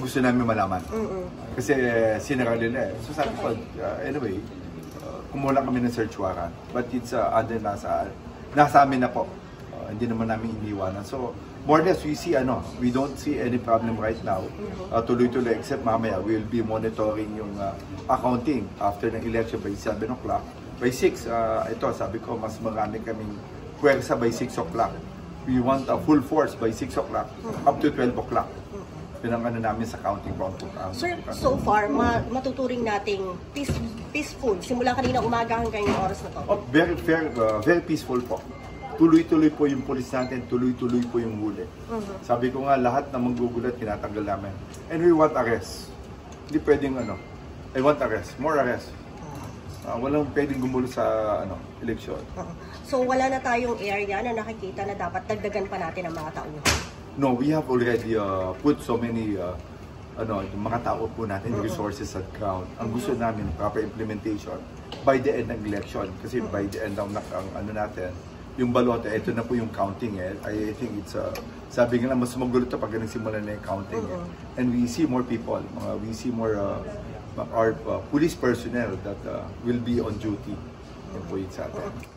gusto namin malaman. Kasi sinara nila eh. So sabi ko, anyway, kumuha kami ng search warrant. But it's nasa amin na po. Hindi naman namin iniwanan. So, more or less, we don't see any problem right now. Tuloy-tuloy, except mamaya, we'll be monitoring yung accounting after ng election by 7 o'clock. By 6, ito, sabi ko, mas marami kaming puwersa by 6 o'clock. We want a full force by 6 o'clock up to 12 o'clock. Yun ang namin sa counting count. Sir, so far, matuturing nating peaceful. Simula kanina umaga hanggang yung oras na to. Oh, very peaceful po. Tuloy-tuloy po yung police natin, tuloy-tuloy po yung huli. Sabi ko nga, lahat na manggugulat, tinatanggal namin. And we want arrest. Hindi pwedeng I want arrest, more arrest. Walang pwedeng gumulo sa eleksyon. So wala na tayong area na nakikita na dapat dagdagan pa natin ang mga tauhan? No, we have already put so many yung mga tao po natin, resources at ground. Ang gusto namin, proper implementation by the end ng election. Kasi by the end ng natin, yung balote, ito na po yung counting eh. I think it's, sabi nga mas magulo ito pag nagsimula na yung counting eh. And we see more people, we see more our police personnel that will be on duty. Yan po yun sa atin.